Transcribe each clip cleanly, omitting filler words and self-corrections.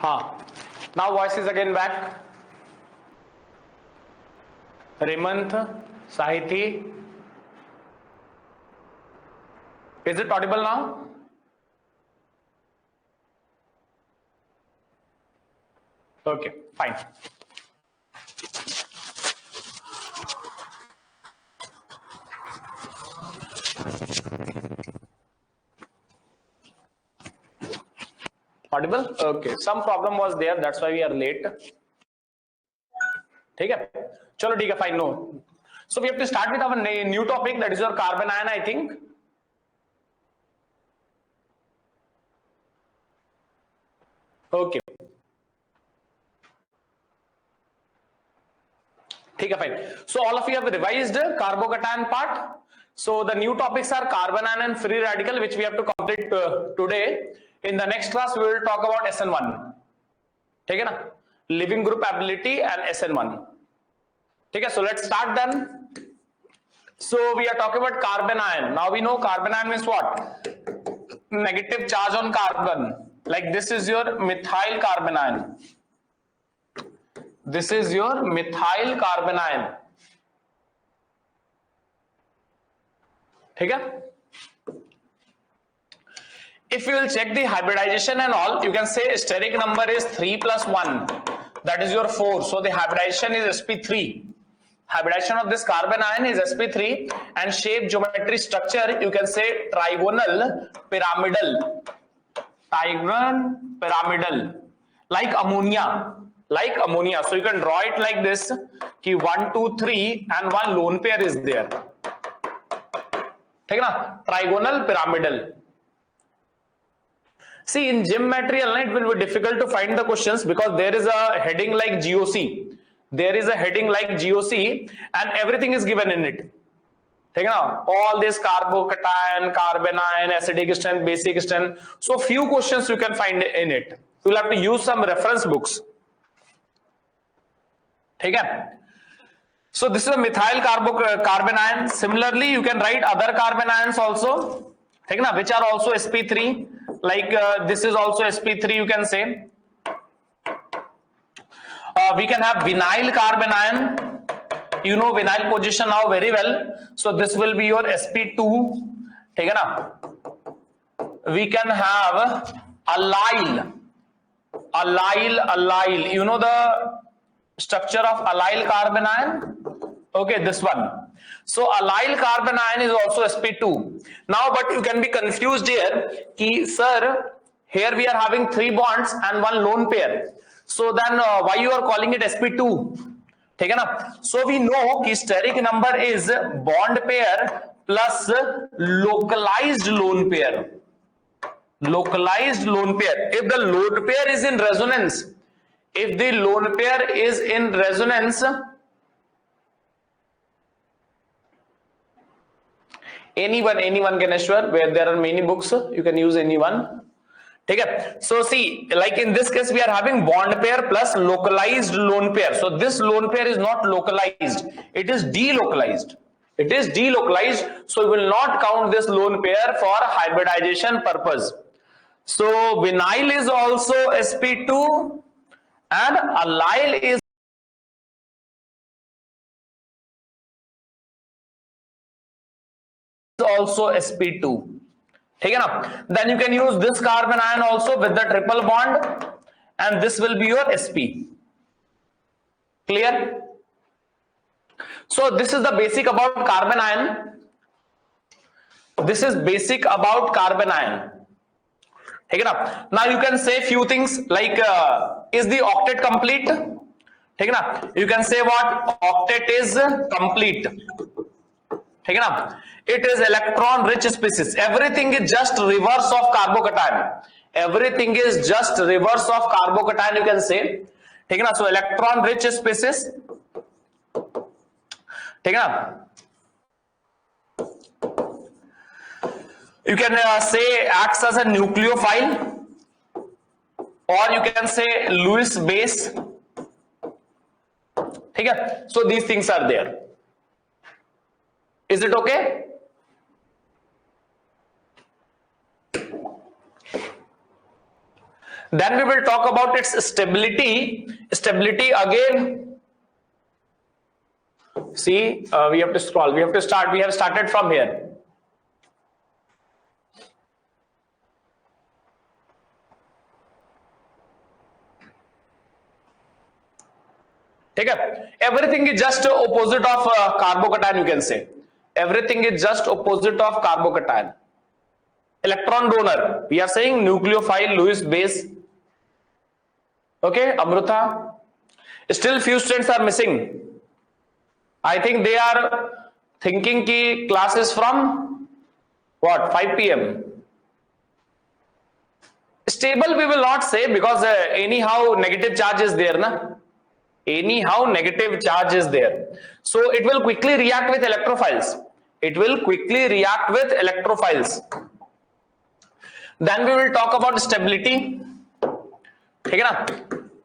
Now voice is again back. Remanth, Sahithi, is it audible now? Okay, fine. Audible? Okay, some problem was there, that's why we are late. ठीक है, चलो ठीक है, fine. No, so we have to start with our new topic, that is your carbon ion, I think. Okay, ठीक है, fine. So all of you have revised carbocation part. So the new topics are carbon ion and free radical, which we have to complete today. In the next class we will talk about SN1. ठीक है ना, living group ability and SN1. ठीक है, so let's start then. So we are talking about carbon ion. Now we know carbon ion means what? Negative charge on carbon. Like this is your methyl carbon ion. This is your methyl carbon ion. ठीक है? If you will check the hybridization and all, you can say steric number is 3 plus 1. That is your 4. So the hybridization is sp3. Hybridization of this carbon ion is sp3, and shape, geometry, structure, you can say trigonal pyramidal. Trigonal pyramidal. Like ammonia. Like ammonia. So you can draw it like this. Ki 1, 2, 3 and one lone pair is there. ठीक है ना? Trigonal pyramidal. See, in gym material, it will be difficult to find the questions because there is a heading like GOC. There is a heading like GOC and everything is given in it. ठीक है ना? All this carbocation, carbon ion, acidic strength, basic strength. So few questions you can find in it. You will have to use some reference books. ठीक है? So this is a methyl carbon ion. Similarly, you can write other carbon ions also. ठीक है ना? Which are also sp3. Like this is also sp3, you can say. We can have vinyl carbon ion. You know vinyl position now very well. So this will be your sp2. ठीक है ना? We can have allyl. Allyl. You know the structure of allyl carbon ion? Okay, this one. So allyl carbon ion is also sp2. Now, but you can be confused here. Ki, sir, here we are having 3 bonds and 1 lone pair. So then why you are calling it sp2? ठीक है ना? So we know कि steric number is bond pair plus localized lone pair. Localized lone pair. If the lone pair is in resonance, if the lone pair is in resonance, anyone Ganeshwar, where there are many books, you can use anyone. ठीक है? So see, like in this case we are having bond pair plus localized lone pair. So this lone pair is not localized, it is delocalized. It is delocalized, so we will not count this lone pair for hybridization purpose. So vinyl is also sp2 and allyl is also sp2. ठीक है ना? Then you can use this carbon ion also with the triple bond and this will be your sp. Clear? So this is the basic about carbon ion. This is basic about carbon ion. ठीक है ना? Now you can say few things like is the octet complete? ठीक है ना? You can say what? Octet is complete. ठीक है ना? It is electron rich species. Everything is just reverse of carbocation. Everything is just reverse of carbocation, you can say. ठीक है ना? So electron rich species. ठीक है ना? You can say acts as a nucleophile, or you can say Lewis base. ठीक है? So these things are there. Is it okay? Then we will talk about its stability. Stability again, see, we have to scroll, we have started from here. ठीक है, everything is just opposite of carbocation, you can say everything is just opposite of carbocation. Electron donor, we are saying nucleophile Lewis base. Okay, Amruta, still few students are missing. I think they are thinking ki class is from what, 5 p.m. Stable we will not say, because anyhow negative charge is there na, anyhow negative charge is there, so it will quickly react with electrophiles, it will quickly react with electrophiles. Then we will talk about stability. ठीक है ना,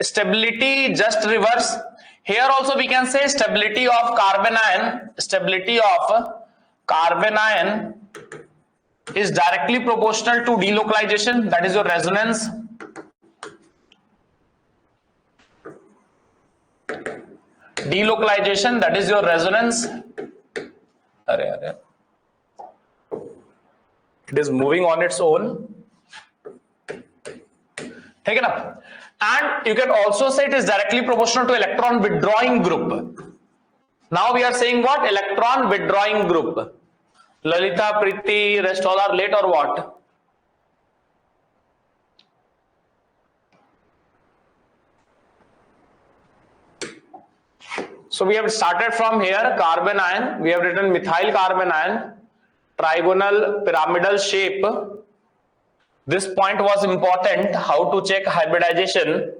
stability just reverse. Here also we can say stability of carbon ion, stability of carbon ion is directly proportional to delocalization, that is your resonance. Delocalization, that is your resonance. Arre. It is moving on its own. ठीक है ना, and you can also say it is directly proportional to electron withdrawing group. Now we are saying what? Electron withdrawing group. Lalita, Preeti, rest all are late or what? So we have started from here, carbon ion, we have written methyl carbon ion, trigonal pyramidal shape. This point was important, how to check hybridization.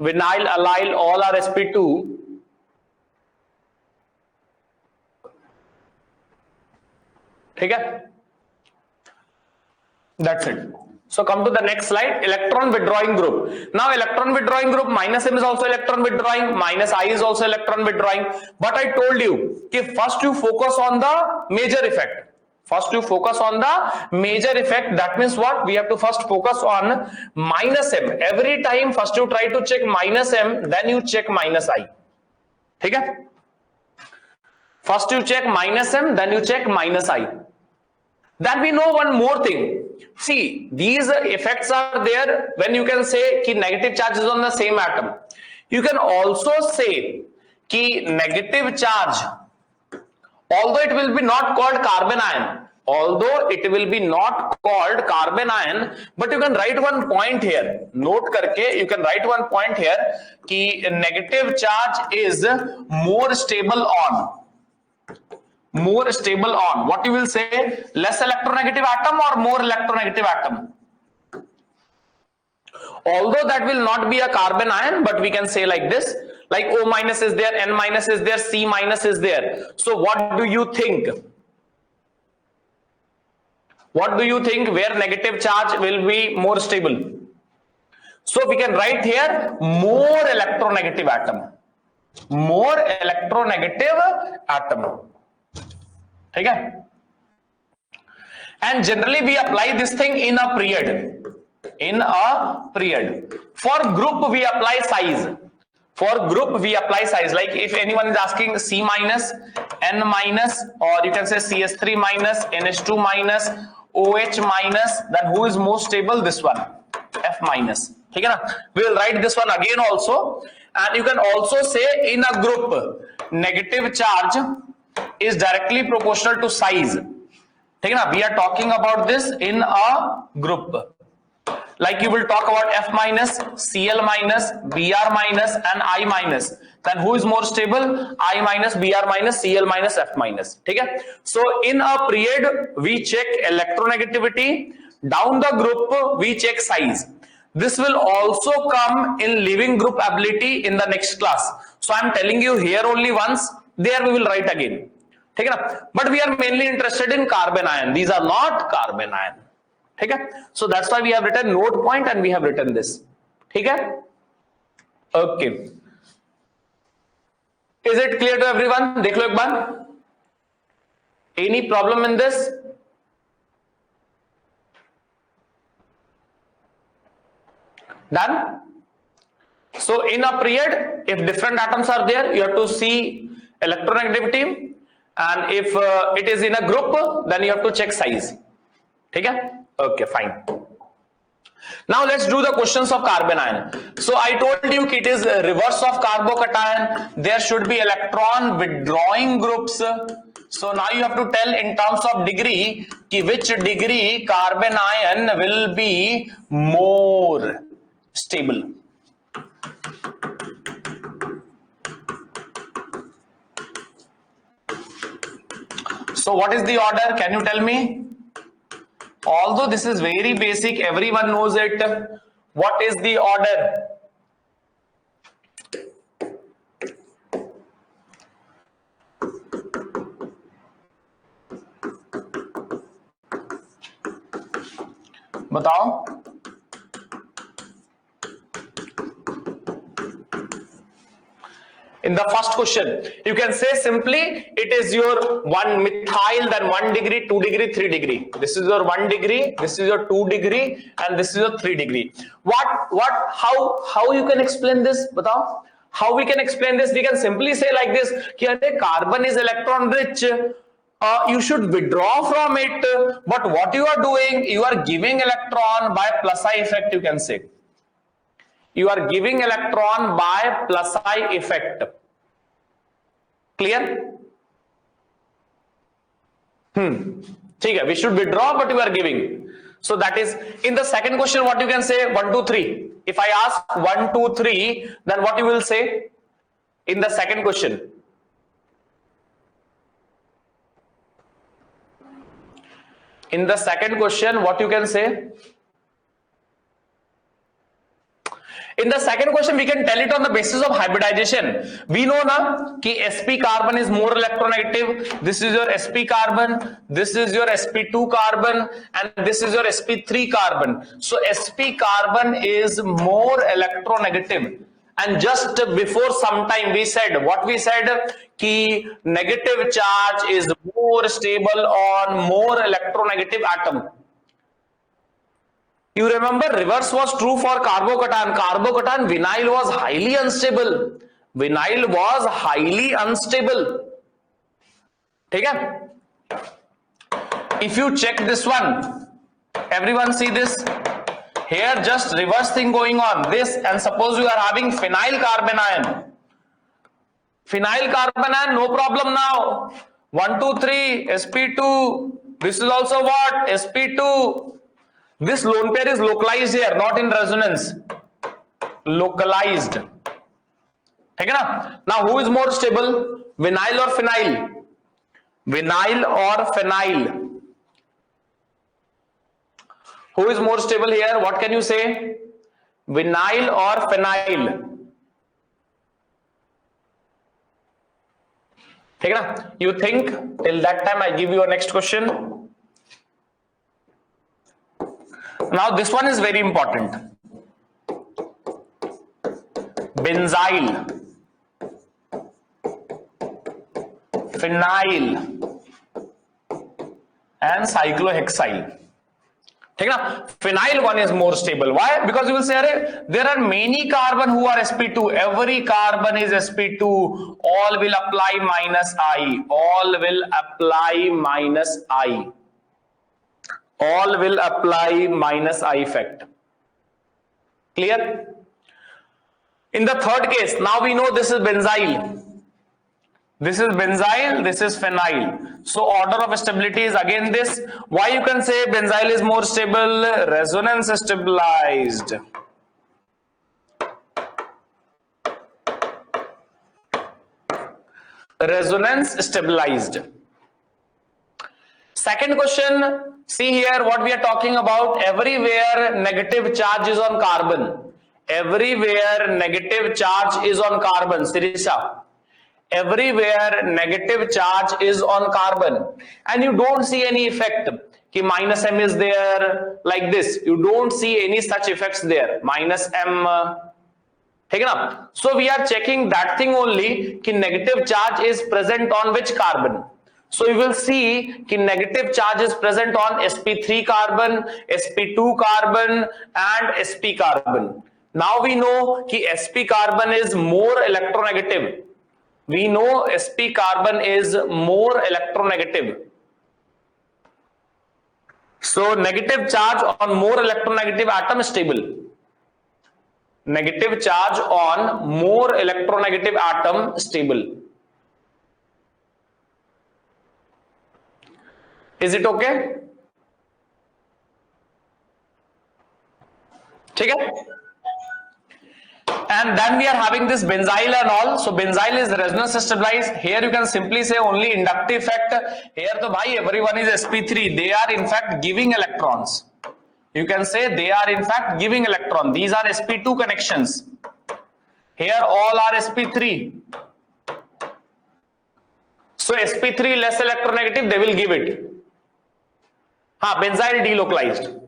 Vinyl, allyl, all are sp2. ठीक है, that's it. So come to the next slide, electron withdrawing group. Now electron withdrawing group, minus M is also electron withdrawing, minus I is also electron withdrawing. But I told you कि first you focus on the major effect. First you focus on the major effect. That means what? We have to first focus on minus M. Every time first you try to check minus M, then you check minus I. ठीक है? First you check minus M, then you check minus I. Then we know one more thing. See, these effects are there when you can say कि negative charge is on the same atom. You can also say कि negative charge, although it will be not called carbon ion, although it will be not called carbon ion, but you can write one point here. Note करके you can write one point here कि negative charge is more stable on. More stable on, what you will say, less electronegative atom or more electronegative atom? Although that will not be a carbon ion, but we can say like this, like O minus is there, N minus is there, C minus is there. So what do you think? What do you think where negative charge will be more stable? So we can write here more electronegative atom. More electronegative atom. ठीक है, and generally we apply this thing in a period. In a period, for group we apply size. For group we apply size. Like if anyone is asking C minus, N minus, or you can say CS3 minus, NH2 minus, OH minus, then who is most stable? This one, F minus. ठीक है ना? We will write this one again also, and you can also say in a group negative charge is directly proportional to size. ठीक है ना? We are talking about this in a group. Like you will talk about F minus, Cl minus, Br minus, and I minus. Then who is more stable? I minus, Br minus, Cl minus, F minus. ठीक है? So in a period we check electronegativity. Down the group we check size. This will also come in leaving group ability in the next class. So I am telling you here only once. There we will write again. ठीक है ना? But we are mainly interested in carbon ion. These are not carbon ion. ठीक है? So that's why we have written note point and we have written this. ठीक है? Okay. Is it clear to everyone? देख लो एक बार. Any problem in this? Done? So in a period, if different atoms are there, you have to see electronegativity, and if it is in a group, then you have to check size. Okay? Okay, fine. Now let's do the questions of carbon ion. So I told you it is reverse of carbocation. There should be electron withdrawing groups. So now you have to tell in terms of degree which degree carbon ion will be more stable. So what is the order? Can you tell me? Although this is very basic, everyone knows it. What is the order? बताओ. In the first question, you can say simply it is your 1 methyl, then 1 degree, 2 degree, 3 degree. This is your 1 degree, this is your 2 degree, and this is your 3 degree. How you can explain this? Batao. How we can explain this? We can simply say like this: carbon is electron rich. You should withdraw from it, but what you are doing, you are giving electron by plus I effect. You can say you are giving electron by plus I effect. Clear? Okay, we should withdraw, but you are giving. So that is in the second question. What you can say? 1, 2, 3. If I ask 1, 2, 3, then what you will say in the second question? In the second question, what you can say? In the second question, we can tell it on the basis of hybridization. We know na ki sp carbon is more electronegative. This is your sp carbon, this is your sp2 carbon, and this is your sp3 carbon. So sp carbon is more electronegative. And just before some time we said, what we said, ki negative charge is more stable on more electronegative atom. You remember reverse was true for carbocation. Carbocation, vinyl was highly unstable. Vinyl was highly unstable. Okay? If you check this one, everyone see this? Here just reverse thing going on. This, and suppose you are having phenyl carbon ion. Phenyl carbon ion, no problem now. 1, 2, 3, sp2. This is also what? sp2. This lone pair is localized here, not in resonance. Localized. Okay, na? Now who is more stable? Vinyl or phenyl? Vinyl or phenyl? Who is more stable here? What can you say? Vinyl or phenyl? Okay, na? You think till that time I give you a next question. Now this one is very important. Benzyl, phenyl, and cyclohexyl. Phenyl one is more stable. Why? Because you will say there are many carbon who are sp2. Every carbon is sp2. All will apply minus I. All will apply minus I. All will apply minus I effect. Clear? In the third case, now we know this is benzyl. This is benzyl, this is phenyl. So order of stability is again this. Why you can say benzyl is more stable? Resonance stabilized. Resonance stabilized. Second question, see here what we are talking about. Everywhere negative charge is on carbon. Everywhere negative charge is on carbon. Sirisha. Everywhere negative charge is on carbon. And you don't see any effect. Ki minus M is there like this. You don't see any such effects there. Minus M. Okay, na? So we are checking that thing only. Ki negative charge is present on which carbon? So you will see कि negative charge is present on sp3 carbon, sp2 carbon, and sp carbon. Now we know कि sp carbon is more electronegative. We know sp carbon is more electronegative. So negative charge on more electronegative atom stable. Negative charge on more electronegative atom stable. Is it okay? ठीक है? And then we are having this benzyl and all. So benzyl is resonance stabilized. Here you can simply say only inductive effect. Here to bhai everyone is sp3. They are in fact giving electrons. You can say they are in fact giving electron. These are sp2 connections. Here all are sp3. So sp3 less electronegative, they will give it. Benzyl delocalized.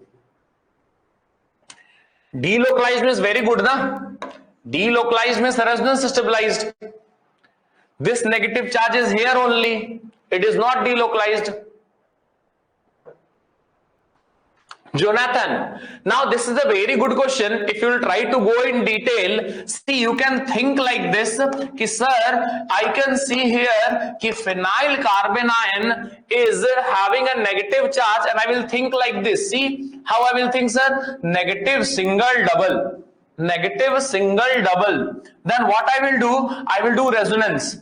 Delocalized means very good, na? Delocalized means resonance stabilized. This negative charge is here only. It is not delocalized. Jonathan, now this is a very good question. If you will try to go in detail, see, you can think like this कि sir, I can see here कि phenyl carbanion is having a negative charge, and I will think like this. See how I will think, sir? Negative single double. Negative single double. Then what I will do? I will do resonance.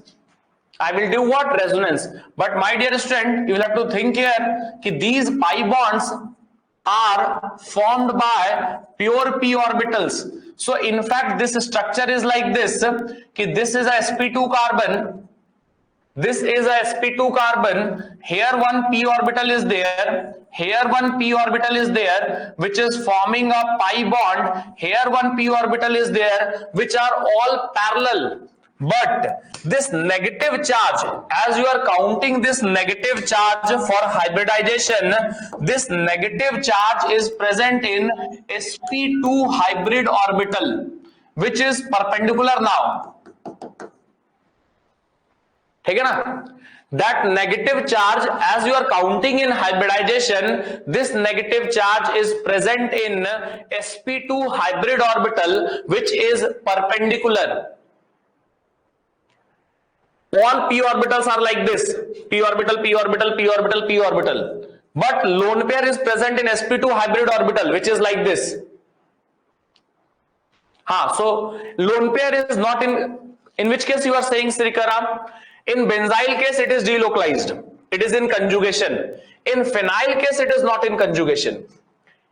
I will do what? Resonance. But my dear student, you will have to think here कि these pi bonds are formed by pure p orbitals. So in fact this structure is like this कि this is a sp2 carbon, this is a sp2 carbon, here one p orbital is there, here one p orbital is there, which is forming a pi bond, here one p orbital is there, which are all parallel. But this negative charge, as you are counting this negative charge for hybridization, this negative charge is present in sp2 hybrid orbital, which is perpendicular now. ठीक है ना? That negative charge, as you are counting in hybridization, this negative charge is present in sp2 hybrid orbital, which is perpendicular. All p orbitals are like this: p orbital, p orbital, p orbital, p orbital. But lone pair is present in sp2 hybrid orbital, which is like this. So lone pair is not in which case you are saying, Srikara, in benzyl case it is delocalized, it is in conjugation. In phenyl case it is not in conjugation.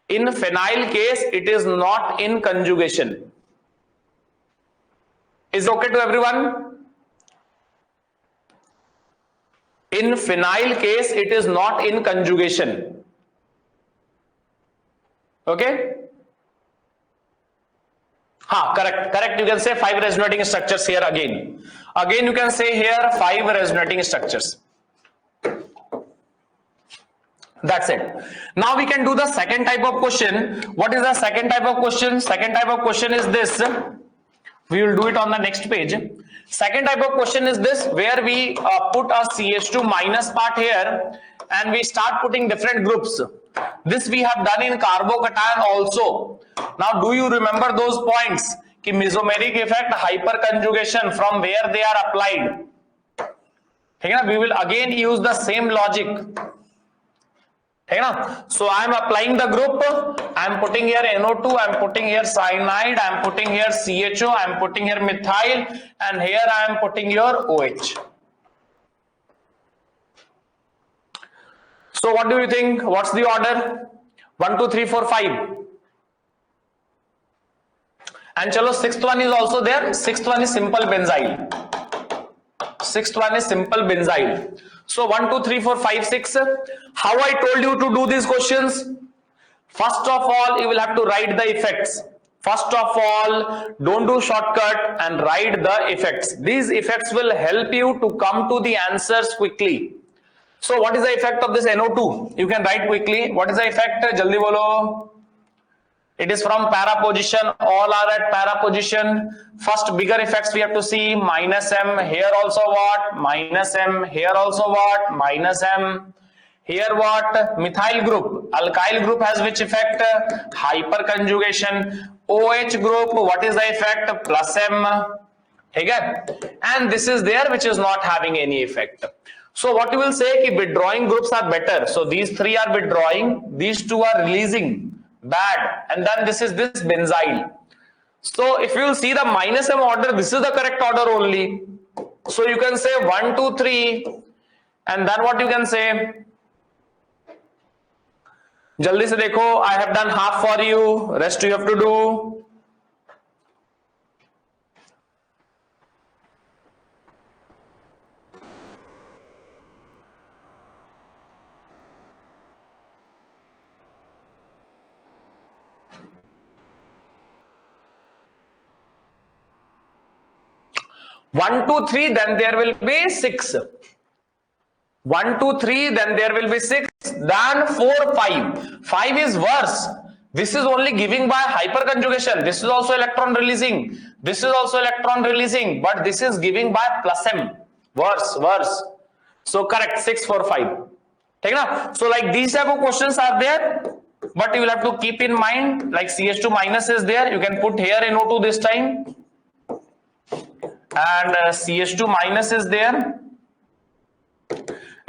In phenyl case it is not in conjugation. Is okay to everyone? In phenyl case it is not in conjugation. Okay? Correct. You can say 5 resonating structures here again. Again you can say here 5 resonating structures. That's it. Now we can do the second type of question. What is the second type of question? Second type of question is this. We will do it on the next page. Second type of question is this, where we put a CH2 minus part here and we start putting different groups. This we have done in carbocation also. Now do you remember those points? कि mesomeric effect, hyperconjugation, from where they are applied. ठीक है ना? We will again use the same logic. ठीक है ना? So I am applying the group. I am putting here NO2. I am putting here cyanide. I am putting here CHO. I am putting here methyl, and here I am putting your OH. So what do you think? What's the order? 1, 2, 3, 4, 5. And chalo, sixth one is also there. Sixth one is simple benzyl. Sixth one is simple benzyl. So 1, 2, 3, 4, 5, 6. How I told you to do these questions? First of all, you will have to write the effects. First of all, don't do shortcut and write the effects. These effects will help you to come to the answers quickly. So what is the effect of this NO2? You can write quickly. What is the effect? Jaldi bolo. It is from para position. All are at para position. First bigger effects we have to see. Minus M. Here also what? Minus M. Here also what? Minus M. Here what? Methyl group. Alkyl group has which effect? Hyperconjugation. OH group, what is the effect? Plus M. ठीक है? And this is there which is not having any effect. So what you will say कि withdrawing groups are better. So these three are withdrawing, these two are releasing. Bad. And then this is this benzyl. So if you will see the minus M order, this is the correct order only. So you can say 1, 2, 3, and then what you can say? जल्दी से देखो, I have done half for you, rest you have to do. One, 2, 3, then there will be 6. 1, 2, 3, then there will be 6, then 4, 5. 5 is worse. This is only giving by hyperconjugation. This is also electron releasing. This is also electron releasing, but this is giving by plus M. Worse. So correct, 6, 4, 5. ठीक ना? So like these type of questions are there, but you will have to keep in mind, like CH2 minus is there. You can put here NO2 this time, and CH2 minus is there.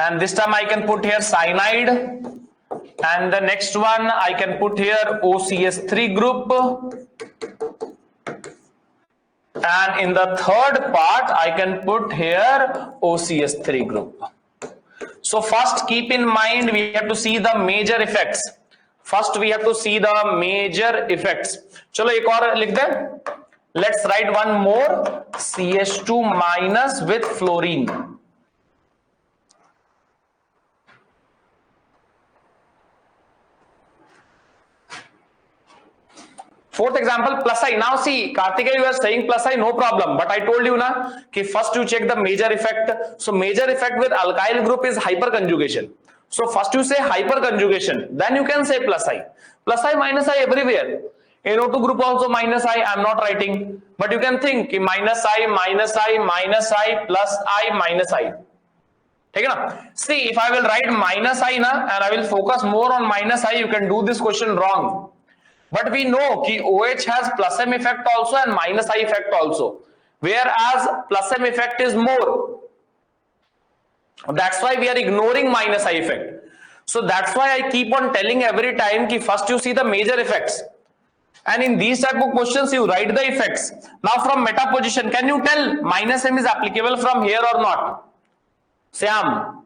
And this time I can put here cyanide, and the next one I can put here OCS3 group, and in the third part I can put here OCS3 group. So first keep in mind we have to see the major effects. First we have to see the major effects. चलो एक और लिख दें. Let's write one more, CH2 minus with fluorine. Fourth example, plus I. Now see, Kartikeya, you are saying plus I, no problem. But I told you na, कि first you check the major effect. So major effect with alkyl group is hyperconjugation. So first you say hyperconjugation, then you can say plus I. Plus I, minus I everywhere. NO2 group also minus I, I am not writing. But you can think कि minus I, minus I, minus I, plus I, minus I. ठीक है ना? See, if I will write minus I na, and I will focus more on minus I, you can do this question wrong. But we know कि OH has plus M effect also and minus I effect also, whereas plus M effect is more. That's why we are ignoring minus I effect. So that's why I keep on telling every time कि first you see the major effects, and in these type of questions you write the effects. Now from meta position, can you tell minus M is applicable from here or not? Syam,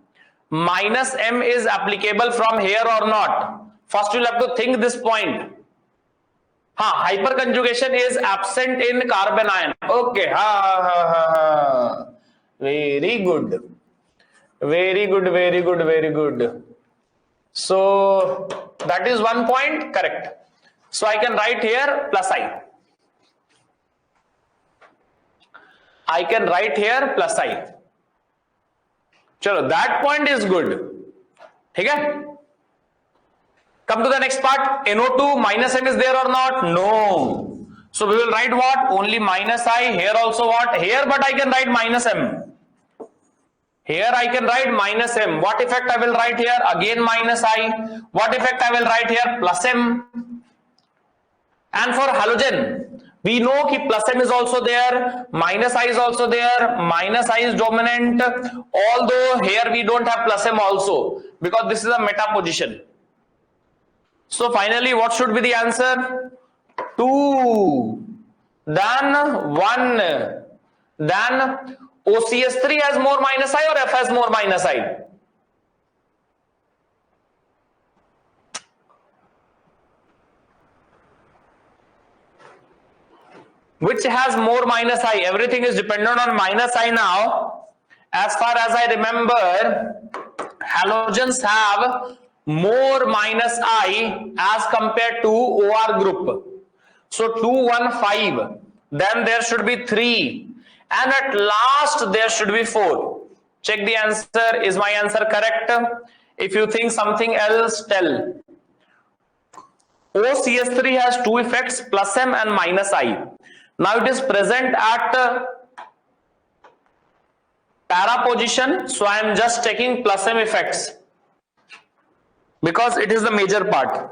minus M is applicable from here or not? First you'll have to think this point. हाँ, hyperconjugation is absent in carbon ion. Okay, ha. Very good. So that is one point, correct. So I can write here plus I. I can write here plus I. Chalo, that point is good. ठीक है? Come to the next part. NO2 minus M is there or not? No. So we will write what? Only minus I. Here also what? Here, but I can write minus M. Here I can write minus M. What effect I will write here? Again minus I. What effect I will write here? Plus M. And for halogen, we know कि plus M is also there, minus I is also there, minus I is dominant, although here we don't have plus M also, because this is a meta position. So finally, what should be the answer? 2, then 1, then OCS3 has more minus I or F has more minus I? Which has more minus I? Everything is dependent on minus I now. As far as I remember, halogens have more minus I as compared to OR group. So 2, 1, 5. Then there should be 3. And at last there should be 4. Check the answer. Is my answer correct? If you think something else, tell. OCS3 has 2 effects, plus M and minus I. Now it is present at para position, so I am just taking plus M effects because it is the major part.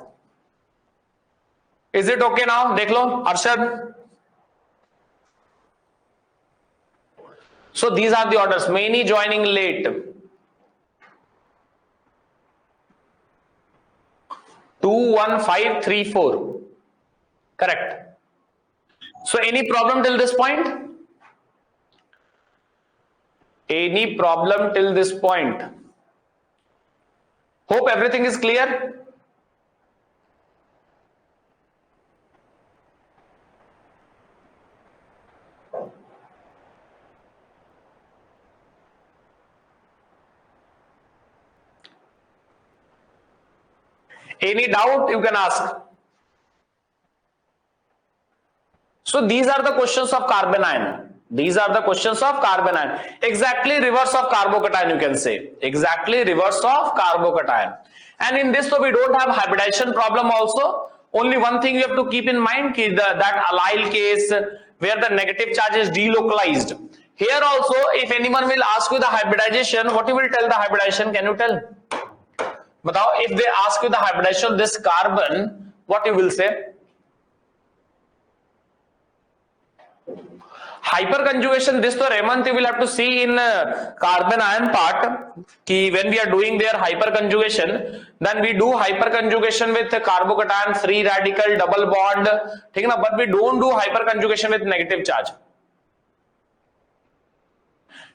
Is it okay now? देख लो Arshad. So these are the orders. Many joining late. 21534. Correct. So any problem till this point? Any problem till this point? Hope everything is clear. Any doubt you can ask. So these are the questions of carbanion. These are the questions of carbanion. Exactly reverse of carbocation, you can say. Exactly reverse of carbocation. And in this, so we don't have hybridization problem also. Only one thing you have to keep in mind, that allyl case where the negative charge is delocalized. Here also, if anyone will ask you the hybridization, what you will tell the hybridization? Can you tell? Batao, if they ask you the hybridization of this carbon, what you will say? Hyperconjugation, this to Raymond you will have to see in carbon ion part. Ki when we are doing their hyperconjugation, then we do hyperconjugation with carbocation, free radical, double bond. But we don't do hyperconjugation with negative charge.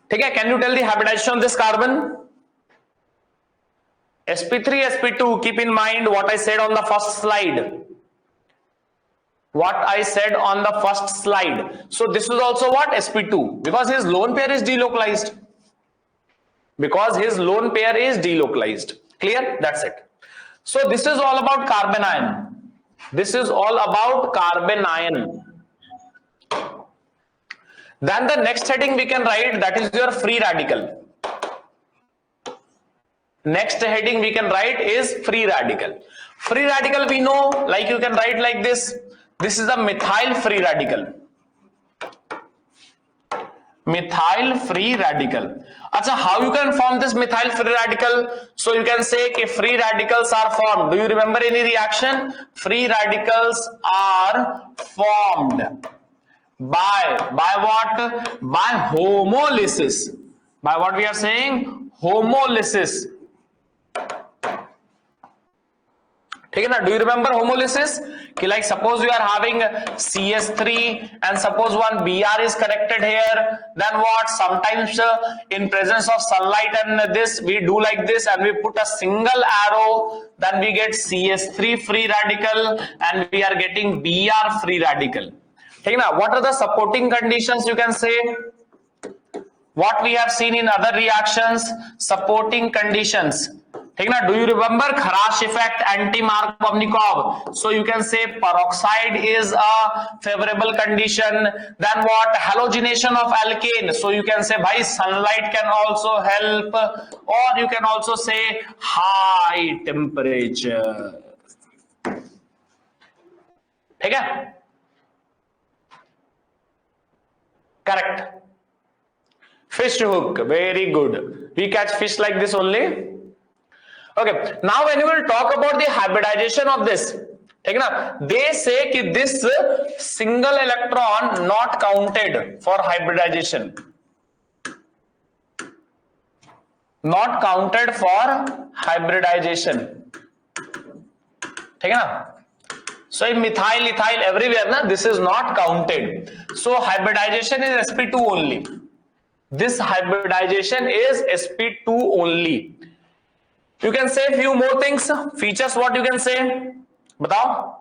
Can you tell the hybridization of this carbon? sp3, sp2, keep in mind what I said on the first slide. What I said on the first slide. So this is also what? sp2, because his lone pair is delocalized. Because his lone pair is delocalized. Clear? That's it. So this is all about carbanion. This is all about carbanion. Then the next heading we can write, that is your free radical. Next heading we can write is free radical. Free radical we know, like you can write like this. This is a methyl free radical. Methyl free radical. Achha, how you can form this methyl free radical? So you can say कि free radicals are formed. Do you remember any reaction? Free radicals are formed by what? By homolysis. By what we are saying? Homolysis. Do you remember homolysis? Like suppose you are having CS3 and suppose one Br is connected here, then what? Sometimes in presence of sunlight and this, we do like this and we put a single arrow, then we get CS3 free radical and we are getting Br free radical. What are the supporting conditions you can say? What we have seen in other reactions, supporting conditions. Do you remember Kharash effect, anti-Markovnikov? So you can say peroxide is a favorable condition. Then what? Halogenation of alkane. So you can say bhai sunlight can also help, or you can also say high temperature. Correct. Fish hook, very good. We catch fish like this only. Okay, now when you will talk about the hybridization of this, they say that this single electron not counted for hybridization. Not counted for hybridization. So in methyl, ethyl, everywhere, this is not counted. So hybridization is sp2 only. This hybridization is sp2 only. You can say few more things. Features, what you can say? Batao.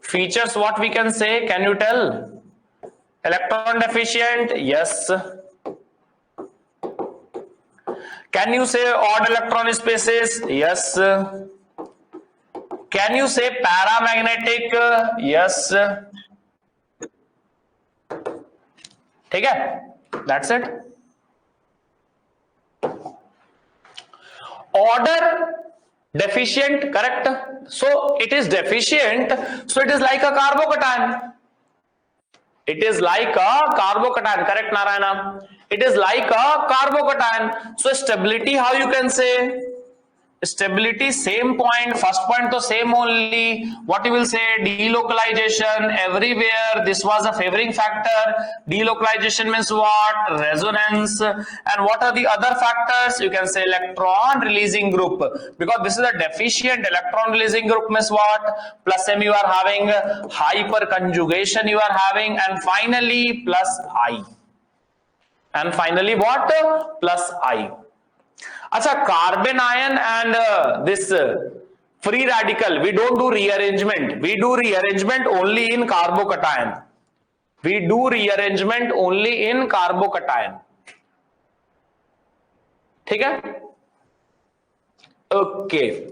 Features, what we can say? Can you tell? Electron deficient? Yes. Can you say odd electron spaces? Yes. Can you say paramagnetic? Yes. That's it. Order deficient, correct? So it is deficient, so it is like a carbocation. It is like a carbocation, correct Narayana? It is like a carbocation. So stability, how you can say? stability same point, first point to same only. What you will say, delocalization everywhere, this was a favoring factor. Delocalization means what? Resonance. And what are the other factors? You can say electron releasing group, because this is a deficient electron releasing group means what? Plus M you are having, hyperconjugation you are having, and finally plus I. And finally what? Plus I. Acha, carbon ion and this free radical, we don't do rearrangement. We do rearrangement only in carbocation. We do rearrangement only in carbocation. Okay? Okay.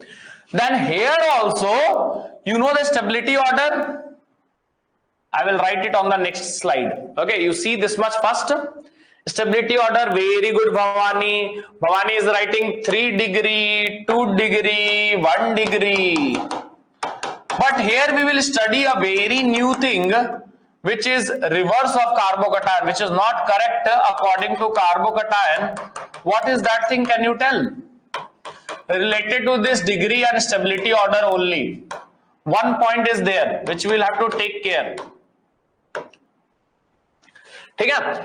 Then here also, you know the stability order. I will write it on the next slide. Okay, you see this much first. Stability order, very good, Bhavani. Bhavani is writing 3 degree, 2 degree, 1 degree. But here we will study a very new thing, which is reverse of carbocation, which is not correct according to carbocation. What is that thing? Can you tell? Related to this degree and stability order only. One point is there, which we will have to take care.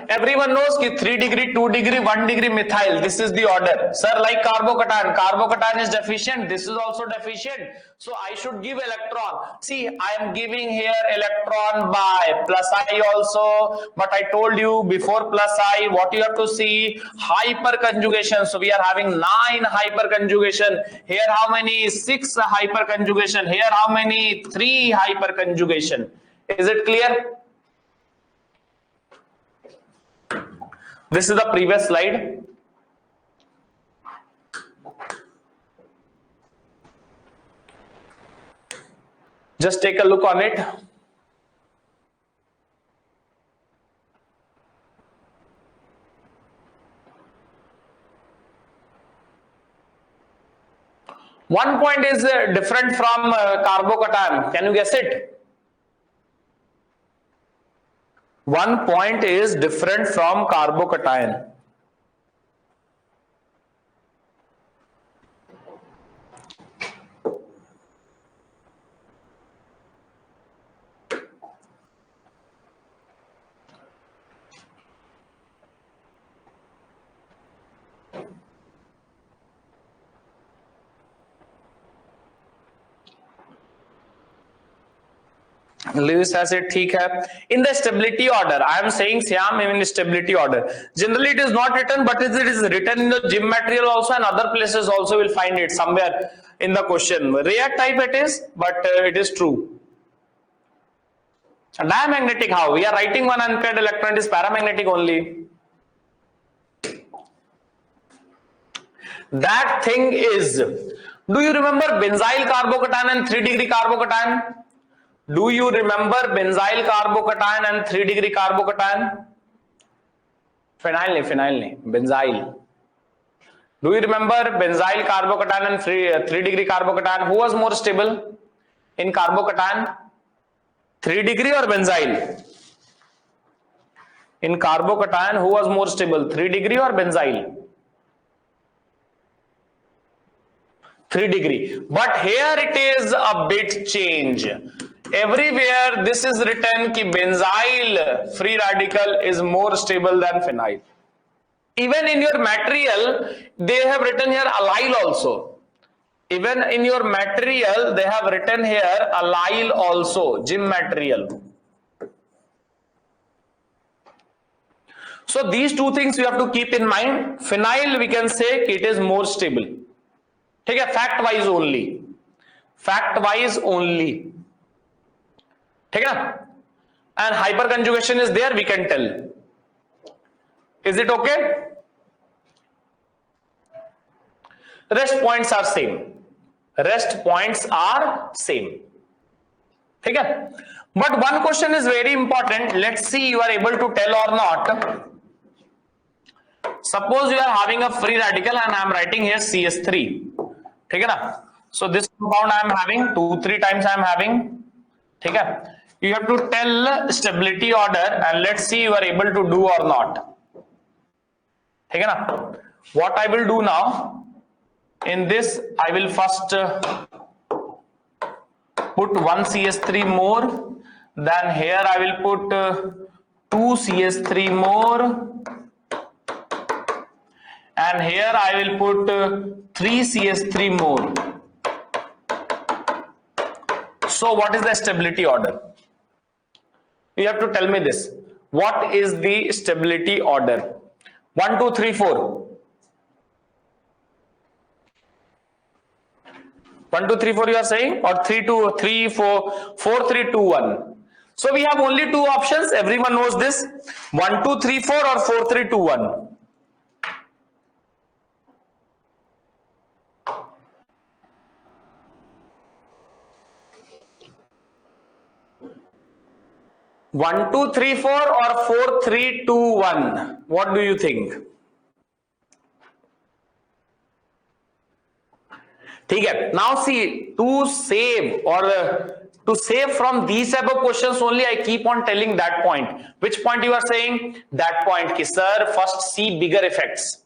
Everyone knows कि 3 degree, 2 degree, 1 degree methyl, this is the order. Sir, like carbocation, carbocation is deficient, this is also deficient. So I should give electron. See, I am giving here electron by plus I also, but I told you before plus I, what you have to see? Hyperconjugation. So we are having 9 hyperconjugation. Here how many? 6 hyperconjugation. Here how many? 3 hyperconjugation. Is it clear? This is the previous slide. Just take a look on it. One point is different from carbocation. Can you guess it? One point is different from carbocation. Lewis has it, ठीक है. In the stability order, I am saying Syam in stability order. Generally, it is not written, but it is written in the gym material also, and other places also will find it somewhere in the question. Rare type it is, but it is true. Diamagnetic, how? We are writing one unpaired electron, it is paramagnetic only. That thing is, do you remember benzyl carbocation and 3 degree carbocation? Do you remember benzyl carbocation and 3 degree carbocation? Phenyl, benzyl. Do you remember benzyl carbocation and 3 degree carbocation? Who was more stable in carbocation? 3 degree or benzyl? In carbocation, who was more stable? 3 degree or benzyl? 3 degree. But here it is a bit change. Everywhere this is written कि benzyl free radical is more stable than phenyl. Even in your material, they have written here allyl also. Even in your material, they have written here allyl also, gym material. So these two things you have to keep in mind. Phenyl, we can say it is more stable. ठीक है, fact wise only. Fact wise only. ठीक है ना? And hyperconjugation is there, we can tell. Is it okay? Rest points are same. Rest points are same. ठीक है? But one question is very important. Let's see you are able to tell or not. Suppose you are having a free radical and I am writing here CS3. ठीक है ना? So this compound I am having 2-3 times I am having. ठीक है? You have to tell stability order and let's see you are able to do or not. ठीक है ना? What I will do now, In this, I will first put one CH3 more. Then here I will put two CH3 more. And here I will put three CH3 more. So what is the stability order? You have to tell me this. What is the stability order? 1, 2, 3, 4. 1, 2, 3, 4 you are saying, or 3, 2, 3, 4, 4, 3, 2, 1. So we have only two options. Everyone knows this. 1, 2, 3, 4 or 4, 3, 2, 1. One, two, three, four or 4, 3, 2, 1. What do you think? ठीक है. Now see, to save from these type of questions only, I keep on telling that point. Which point you are saying? That point ki sir, first see bigger effects.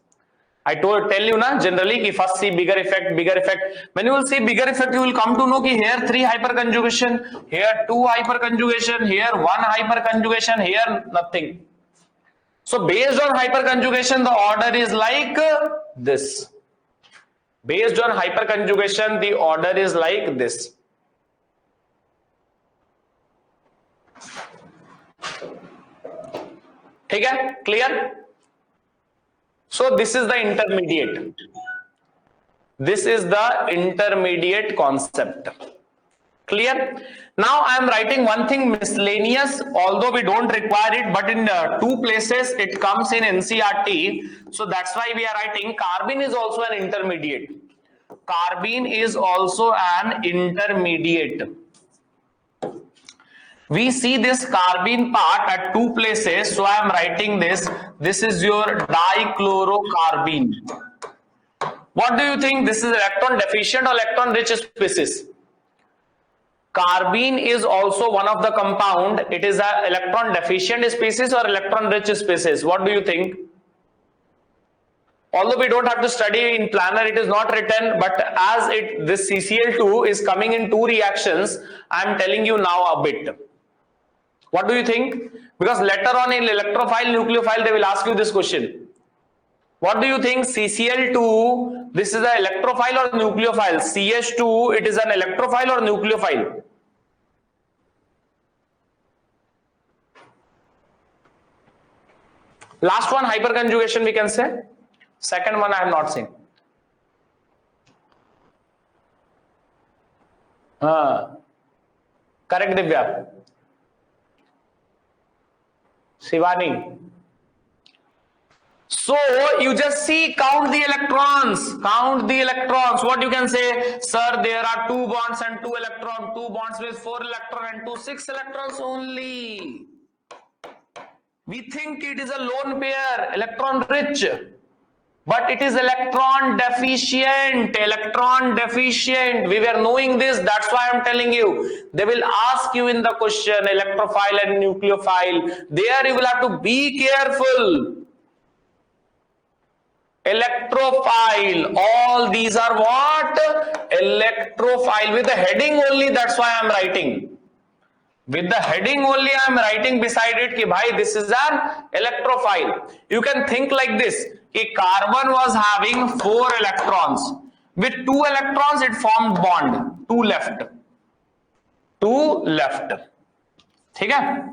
I tell you na generally ki first see bigger effect. When you will see bigger effect, you will come to know ki here 3 hyperconjugation, here 2 hyperconjugation, here 1 hyperconjugation, here nothing. So based on hyperconjugation, the order is like this. Based on hyperconjugation, the order is like this. ठीक है? Clear? So this is the intermediate. This is the intermediate concept. Clear? Now I am writing one thing miscellaneous, although we don't require it, but in two places it comes in NCERT. So that's why we are writing carbene is also an intermediate. Carbene is also an intermediate. We see this carbene part at two places, so I am writing this. This is your dichlorocarbene. What do you think? This is electron deficient or electron rich species? Carbene is also one of the compound. It is an electron deficient species or electron rich species. What do you think? Although we don't have to study in planner, it is not written, but as this CCl2 is coming in two reactions, I am telling you now a bit. What do you think? Because later on in electrophile, nucleophile, they will ask you this question. What do you think? CCl2, this is an electrophile or nucleophile? CH2, it is an electrophile or nucleophile? Last one, hyperconjugation we can say. Second one I have not seen. Correct, Divya. Shivani. So you just see, count the electrons. Count the electrons. What you can say? Sir, there are 2 bonds and 2 electrons. 2 bonds with 4 electrons and 2 6 electrons only. We think it is a lone pair, electron rich. But it is electron deficient. Electron deficient. We were knowing this. That's why I'm telling you. They will ask you in the question electrophile and nucleophile. There you will have to be careful. Electrophile. All these are what? Electrophile. With the heading only. That's why I'm writing. With the heading only I am writing beside it ki bhai this is an electrophile. You can think like this. A carbon was having 4 electrons. With 2 electrons it formed bond. 2 left. 2 left. ठीक है?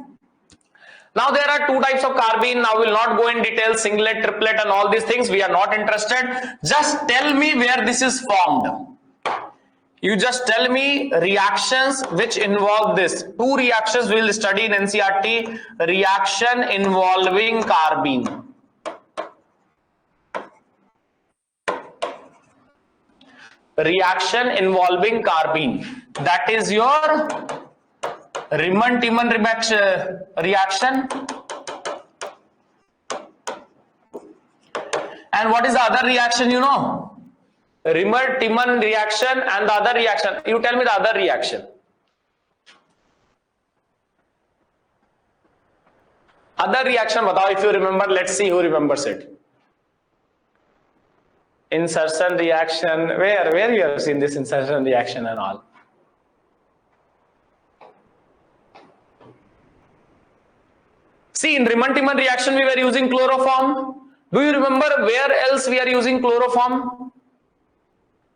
Now there are 2 types of carbene. Now we will not go in detail. Singlet, triplet and all these things. We are not interested. Just tell me where this is formed. You just tell me reactions which involve this. 2 reactions we will study in NCERT. Reaction involving carbene. Reaction involving carbene. That is your Riemann-Tiemann reaction. And what is the other reaction you know? Riemann-Tiemann reaction and the other reaction. You tell me the other reaction. Other reaction batao if you remember. Let's see who remembers it. insertion reaction. Where you have seen this insertion reaction and all? See, in Riemann-Tiemann reaction we were using chloroform. Do you remember where else we are using chloroform?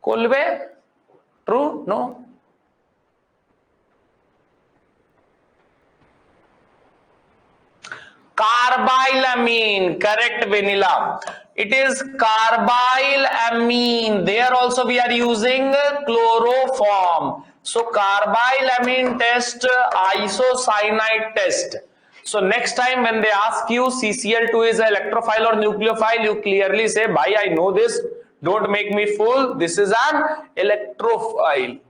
Kolbe? True? No? Carbylamine, correct, Vanilla. It is carbylamine. There also we are using chloroform. So carbylamine test, isocyanide test. So next time when they ask you CCl2 is an electrophile or nucleophile, you clearly say, bhai, I know this. Don't make me fool. This is an electrophile.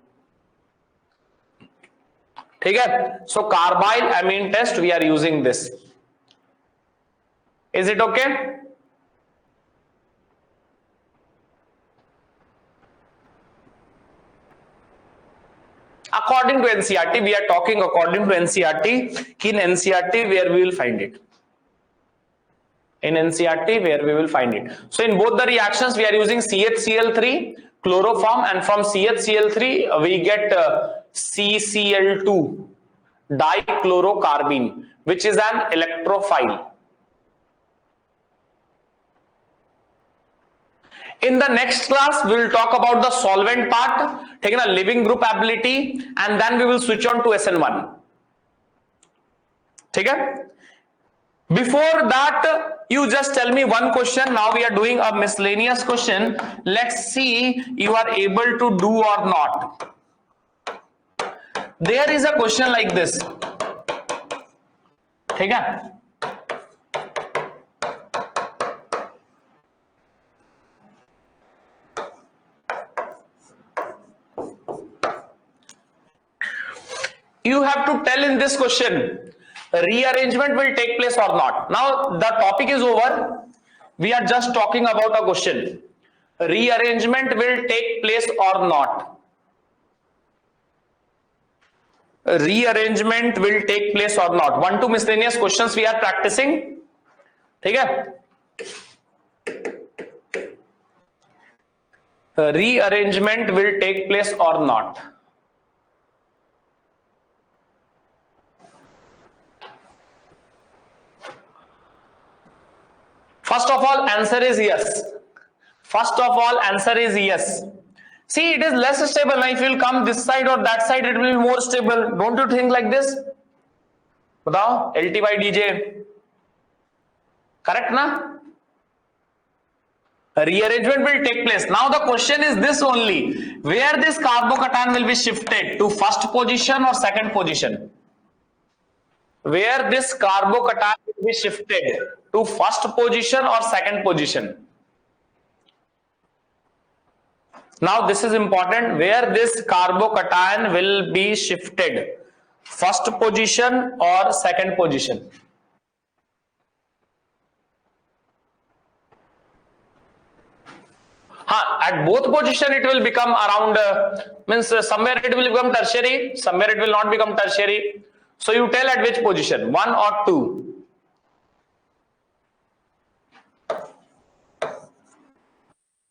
Okay? So carbylamine test, we are using this. Is it okay? According to NCERT, we are talking according to NCERT. In NCERT, where we will find it? In NCERT, where we will find it. So in both the reactions, we are using CHCl3, chloroform, and from CHCl3, we get CCl2, dichlorocarbene, which is an electrophile. In the next class, we will talk about the solvent part, taking a living group ability, and then we will switch on to SN1. Okay? Before that, you just tell me one question. Now we are doing a miscellaneous question. Let's see you are able to do or not. There is a question like this. Okay? You have to tell in this question, rearrangement will take place or not. Now the topic is over. We are just talking about a question. Rearrangement will take place or not. Rearrangement will take place or not. 1, 2 miscellaneous questions we are practicing. Okay? Rearrangement will take place or not. First of all, answer is yes. First of all, answer is yes. See, it is less stable. Now, if you will come this side or that side, it will be more stable. Don't you think like this? Batao, LT by DJ. Correct, na? Rearrangement will take place. Now, the question is this only. Where this carbocation will be shifted? To first position or second position? Where this carbocation will be shifted? To first position or second position? Now this is important, where this carbocation will be shifted, first position or second position? At both position it will become around, means somewhere it will become tertiary, somewhere it will not become tertiary. So you tell at which position, 1 or 2?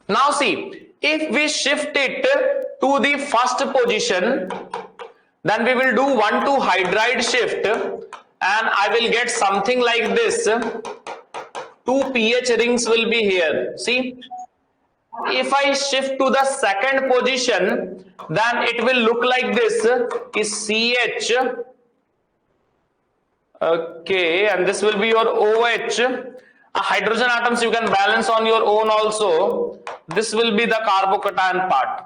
Now see, if we shift it to the first position, then we will do 1,2 hydride shift and I will get something like this. 2 pH rings will be here. See, if I shift to the second position, then it will look like this, is CH. Okay, and this will be your OH. Hydrogen atoms you can balance on your own also. This will be the carbocation part.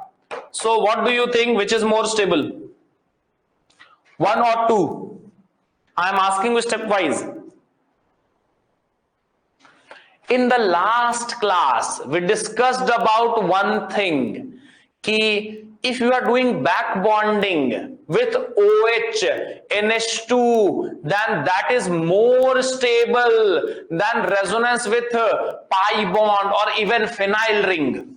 So what do you think, which is more stable? 1 or 2? I am asking you stepwise. In the last class, we discussed about one thing. Ki if you are doing back bonding with OH, NH2, then that is more stable than resonance with pi bond or even phenyl ring.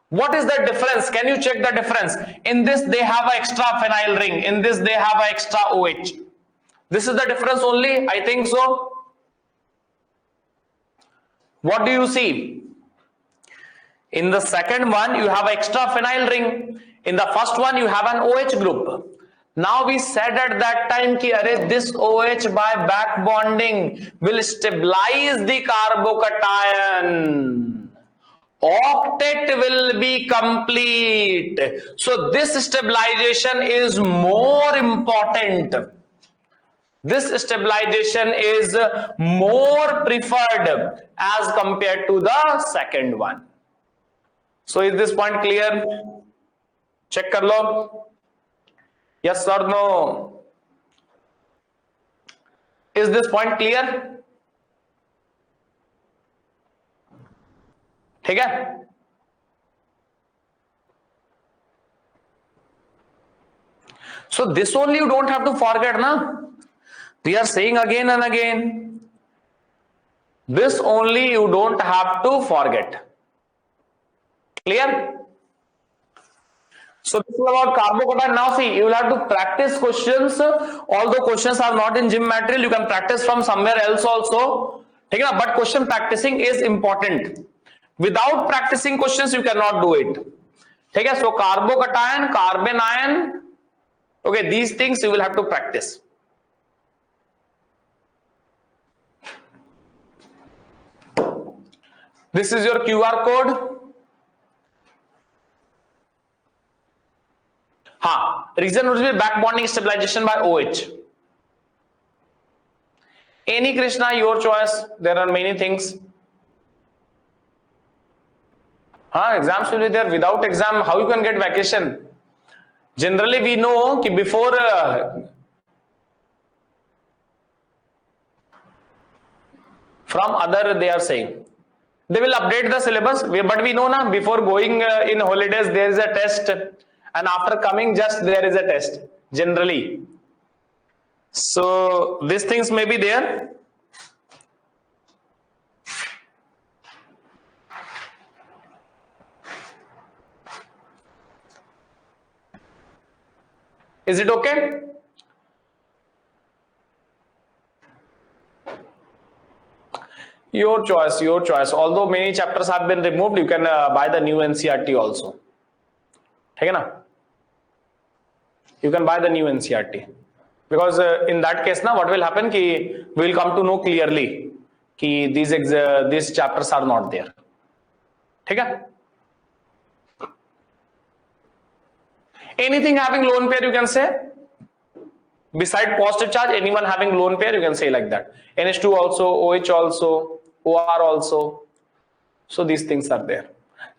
What is the difference? Can you check the difference? In this they have an extra phenyl ring, in this they have an extra OH. This is the difference only, I think so. What do you see? In the second one, you have extra phenyl ring. In the first one, you have an OH group. Now we said at that time ki array this OH by back bonding will stabilize the carbocation. Octet will be complete. So this stabilization is more important. This stabilization is more preferred as compared to the second one. So is this point clear? Check kar lo. Yes or no? Is this point clear? ठीक है? So this only you don't have to forget, na? We are saying again and again. This only you don't have to forget. Clear? So this is about carbocation. Now see, you will have to practice questions. Although questions are not in gym material, you can practice from somewhere else also. ठीक है ना? But question practicing is important. Without practicing questions, you cannot do it. ठीक है? So carbocation, carbon ion. Okay, these things you will have to practice. This is your QR code. Reason would be back bonding stabilization by OH. Any Krishna, your choice. There are many things. Exams will be there. Without exam, how you can get vacation? Generally, we know that before from other they are saying they will update the syllabus, but we know now before going in holidays there is a test, and after coming just there is a test generally. So these things may be there. Is it okay? Your choice, your choice. Although many chapters have been removed, you can buy the new NCERT also. ठीक है ना? You can buy the new NCERT because in that case, now what will happen? Ki we will come to know clearly कि these chapters are not there. ठीक है? Anything having lone pair, you can say. Beside positive charge, anyone having lone pair, you can say like that. NH2 also, OH also, OR also. So these things are there.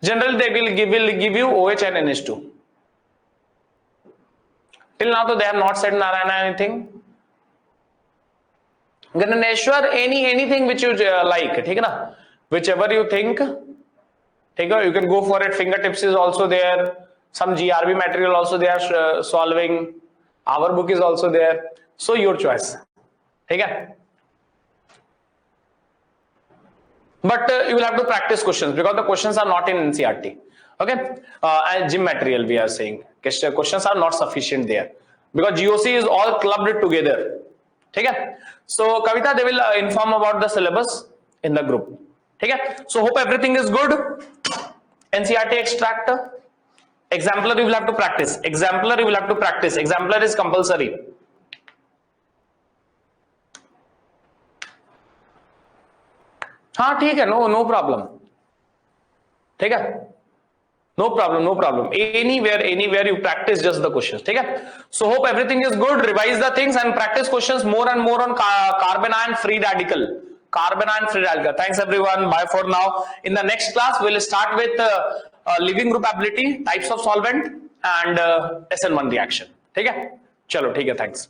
Generally, they will give you OH and NH2. Till now, they have not said Narayana anything. Ganeshwar, anything which you like, ठीक है ना? Whichever you think, ठीक है? You can go for it. Fingertips is also there. Some GRB material also they are solving. Our book is also there. So your choice. ठीक है? But you will have to practice questions because the questions are not in NCERT. Okay? And gym material we are saying. Questions are not sufficient there. Because GOC is all clubbed together. ठीक है? So Kavita, they will inform about the syllabus in the group. ठीक है? So hope everything is good. NCERT extract. Exemplar you will have to practice. Exemplar you will have to practice. Exemplar is compulsory. हाँ ठीक है, no problem. ठीक है? No problem. Anywhere you practice just the questions. ठीक है? So hope everything is good. Revise the things and practice questions more and more on carbon ion free radical. Carbon ion free radical. Thanks everyone. Bye for now. In the next class, we'll start with living group ability, types of solvent, and SN1 reaction. ठीक है? चलो ठीक है. Thanks.